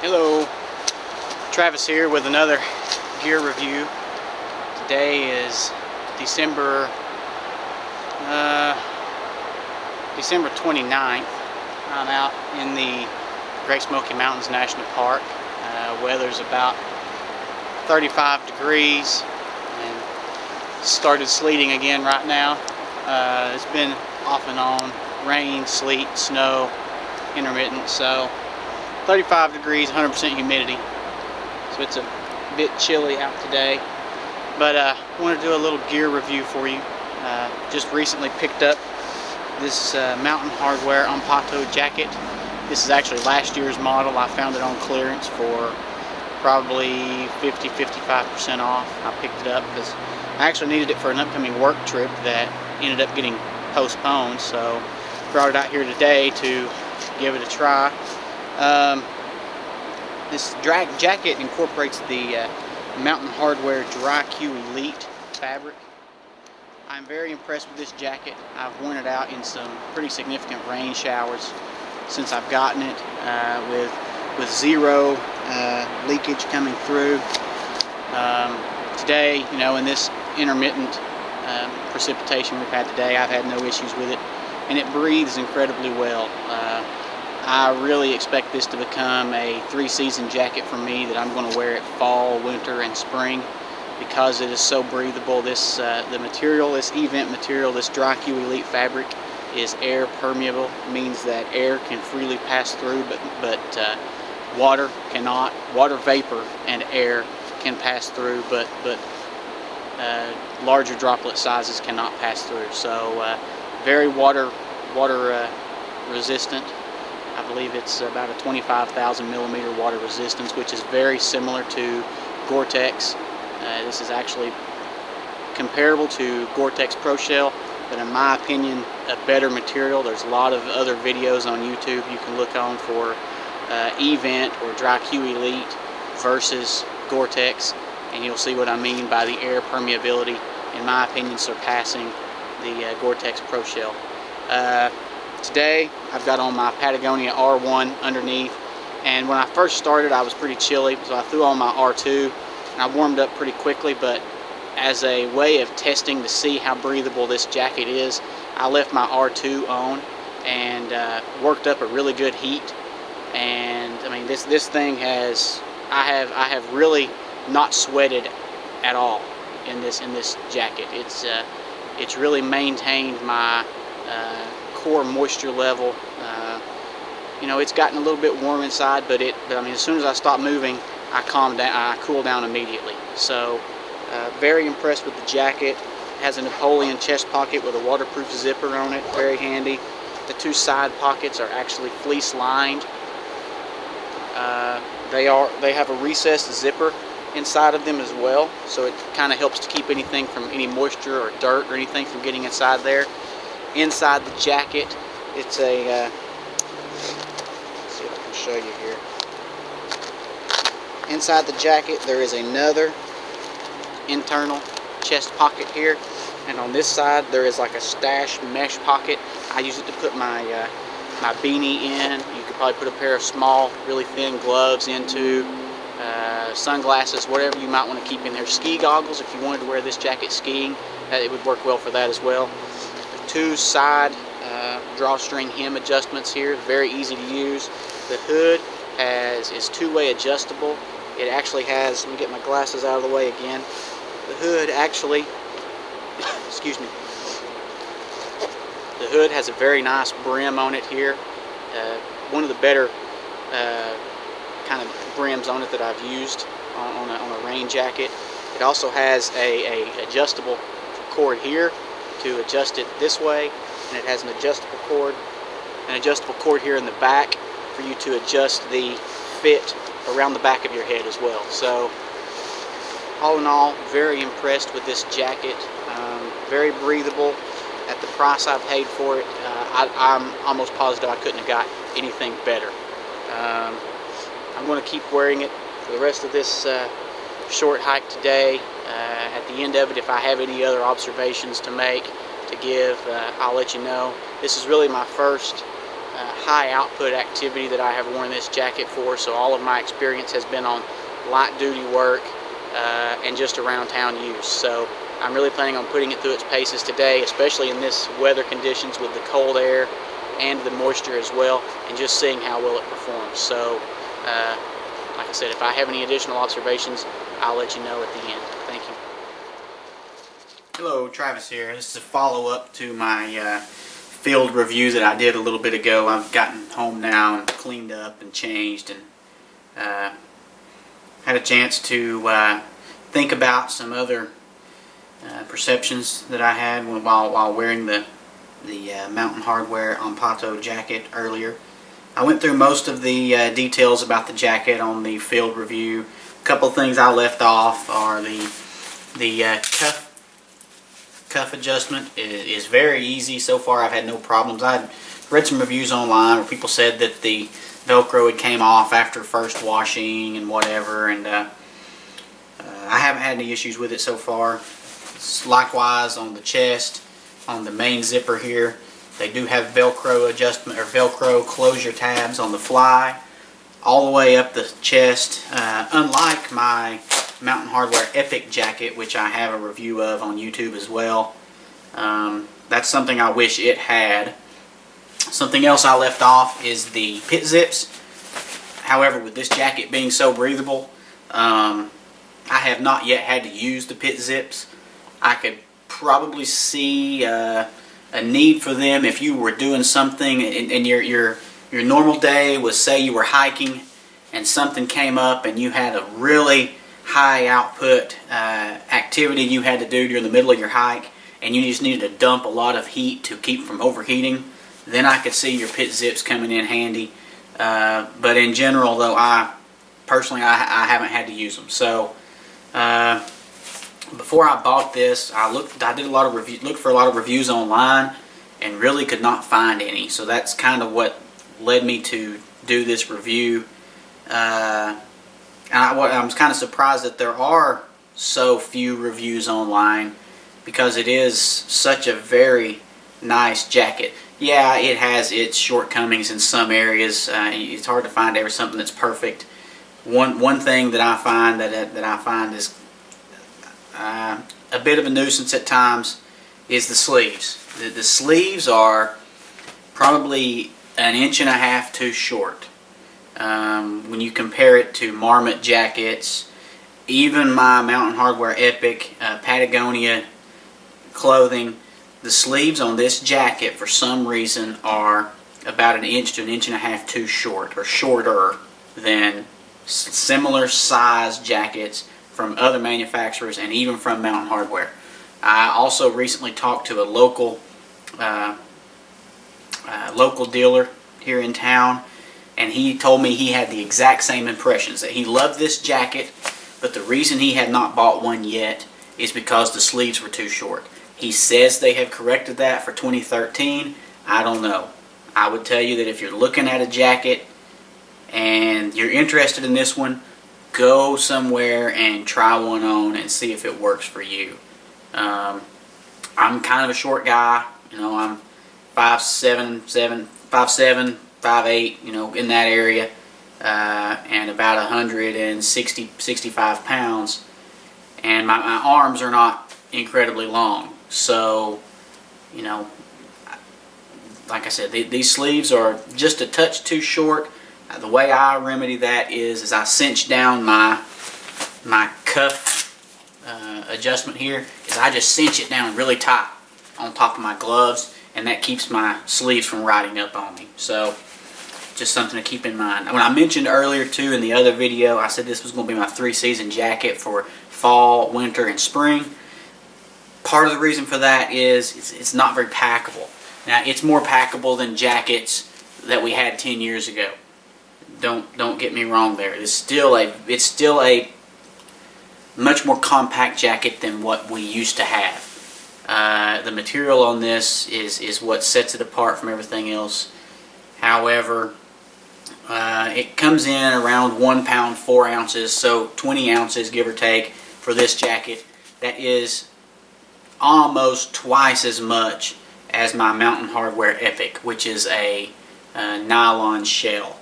Hello, Travis here with another gear review. Today is December 29th. I'm out in the Great Smoky Mountains National Park. Weather's about 35 degrees and started sleeting again right now. It's been off and on, rain, sleet, snow, intermittent, so 35 degrees, 100% humidity, so it's a bit chilly out today. But I want to do a little gear review for you. Just recently picked up this Mountain Hardwear Ampato jacket. This is actually last year's model. I found it on clearance for probably 50-55% off. I picked it up because I actually needed it for an upcoming work trip that ended up getting postponed, so brought it out here today to give it a try. This jacket incorporates the Mountain Hardwear Dry Q Elite fabric. I'm very impressed with this jacket. I've worn it out in some pretty significant rain showers since I've gotten it, with zero leakage coming through. Today, you know, in this intermittent precipitation we've had today, I've had no issues with it, and it breathes incredibly well. I really expect this to become a 3-season jacket for me that I'm going to wear it fall, winter, and spring because it is so breathable. This the material, this event material, this Dry Q Elite fabric is air permeable. It means that air can freely pass through, but water cannot. Water vapor and air can pass through, but larger droplet sizes cannot pass through. So very water resistant. I believe it's about a 25,000 millimeter water resistance, which is very similar to Gore-Tex. This is actually comparable to Gore-Tex Pro Shell, but in my opinion, a better material. There's a lot of other videos on YouTube you can look on for Event or Dry Q Elite versus Gore-Tex, and you'll see what I mean by the air permeability, in my opinion, surpassing the Gore-Tex Pro Shell. Today I've got on my Patagonia R1 underneath, and when I first started I was pretty chilly, so I threw on my R2 and I warmed up pretty quickly. But as a way of testing to see how breathable this jacket is, I left my R2 on and worked up a really good heat. And I mean, this thing has, I have really not sweated at all in this jacket. It's really maintained my core moisture level. You know, it's gotten a little bit warm inside, but I mean, as soon as I stop moving, I calm down, I cool down immediately. So very impressed with the jacket. It has a Napoleon chest pocket with a waterproof zipper on it, very handy. The two side pockets are actually fleece lined. They have a recessed zipper inside of them as well, so it kind of helps to keep anything from any moisture or dirt or anything from getting inside there. Inside the jacket, it's a let's see if I can show you here. Inside the jacket there is another internal chest pocket here, and on this side there is like a stash mesh pocket. I use it to put my my beanie in. You could probably put a pair of small, really thin gloves into, sunglasses, whatever you might want to keep in there. Ski goggles, if you wanted to wear this jacket skiing, it would work well for that as well. Two side drawstring hem adjustments here, very easy to use. The hood is two-way adjustable. It actually has, let me get my glasses out of the way again. The hood actually, excuse me, the hood has a very nice brim on it here. One of the better kind of brims on it that I've used on a rain jacket. It also has a adjustable cord here to adjust it this way, and it has an adjustable cord here in the back for you to adjust the fit around the back of your head as well. So all in all, very impressed with this jacket. Very breathable. At the price I paid for it, I'm almost positive I couldn't have got anything better. I'm going to keep wearing it for the rest of this short hike today. At the end of it, if I have any other observations to make, to give, I'll let you know. This is really my first high output activity that I have worn this jacket for, so all of my experience has been on light duty work and just around town use. So I'm really planning on putting it through its paces today, especially in this weather conditions with the cold air and the moisture as well, and just seeing how well it performs. So like I said, if I have any additional observations, I'll let you know at the end. Thank you. Hello, Travis here. This is a follow-up to my field review that I did a little bit ago. I've gotten home now and cleaned up and changed, and had a chance to think about some other perceptions that I had while wearing the Mountain Hardwear Ampato jacket earlier. I went through most of the details about the jacket on the field review. A couple of things I left off are the cuff adjustment is very easy. So far I've had no problems. I read some reviews online where people said that the Velcro had came off after first washing and whatever, and I haven't had any issues with it so far. Likewise on the chest, on the main zipper here, they do have Velcro adjustment or Velcro closure tabs on the fly all the way up the chest. Unlike my Mountain Hardwear Epic jacket, which I have a review of on YouTube as well, that's something I wish it had. Something else I left off is the pit zips. However, with this jacket being so breathable, I have not yet had to use the pit zips. I could probably see a need for them if you were doing something in your normal day was, say you were hiking and something came up and you had a really high output activity you had to do during the middle of your hike, and you just needed to dump a lot of heat to keep from overheating, then I could see your pit zips coming in handy. But in general, though, I haven't had to use them. So before I bought this, I looked for a lot of reviews online and really could not find any. So that's kind of what led me to do this review. I'm kind of surprised that there are so few reviews online, because it is such a very nice jacket. Yeah, it has its shortcomings in some areas. It's hard to find something that's perfect. One thing that I find is a bit of a nuisance at times is the sleeves. The sleeves are probably 1.5 inches too short. When you compare it to Marmot jackets, even my Mountain Hardwear Epic Patagonia clothing, the sleeves on this jacket for some reason are about 1 inch to 1.5 inches too short, or shorter than similar size jackets from other manufacturers and even from Mountain Hardwear. I also recently talked to a local dealer here in town, and he told me he had the exact same impressions, that he loved this jacket, but the reason he had not bought one yet is because the sleeves were too short. He says they have corrected that for 2013. I don't know. I would tell you that if you're looking at a jacket and you're interested in this one, go somewhere and try one on and see if it works for you. I'm kind of a short guy. You know, I'm 5'7", 5'8", you know, in that area, and about 165 pounds, and my arms are not incredibly long. So, you know, like I said, these sleeves are just a touch too short. The way I remedy that is I cinch down my cuff adjustment here. Is I just cinch it down really tight on top of my gloves, and that keeps my sleeves from riding up on me. So, just something to keep in mind. When I mentioned earlier too in the other video, I said this was going to be my 3-season jacket for fall, winter, and spring. Part of the reason for that is it's not very packable. Now, it's more packable than jackets that we had 10 years ago. Don't get me wrong there. It's still a much more compact jacket than what we used to have. The material on this is what sets it apart from everything else. However, it comes in around 1 pound 4 ounces, so 20 ounces give or take for this jacket. That is almost twice as much as my Mountain Hardwear Epic, which is a nylon shell,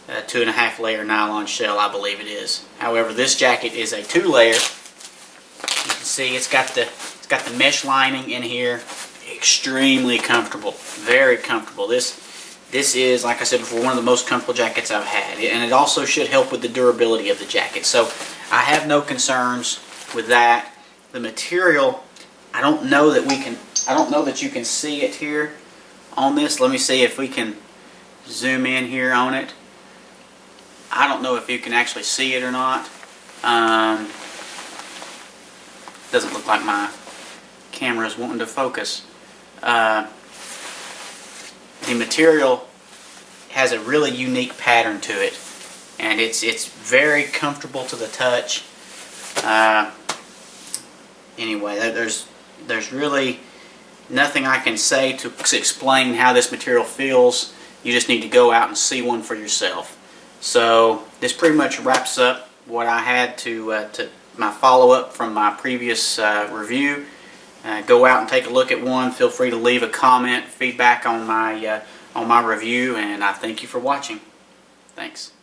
2.5 layer nylon shell, I believe it is. However, this jacket is a 2-layer. You can see it's got the mesh lining in here. Extremely comfortable, very comfortable. This is, like I said before, one of the most comfortable jackets I've had, and it also should help with the durability of the jacket. So I have no concerns with that. The material, I don't know that you can see it here on this. Let me see if we can zoom in here on it. I don't know if you can actually see it or not. Doesn't look like my camera is wanting to focus. The material has a really unique pattern to it, and it's very comfortable to the touch. Anyway, there's really nothing I can say to explain how this material feels. You just need to go out and see one for yourself. So this pretty much wraps up what I had to my follow-up from my previous review. Go out and take a look at one. Feel free to leave a comment, feedback on my review, and I thank you for watching. Thanks.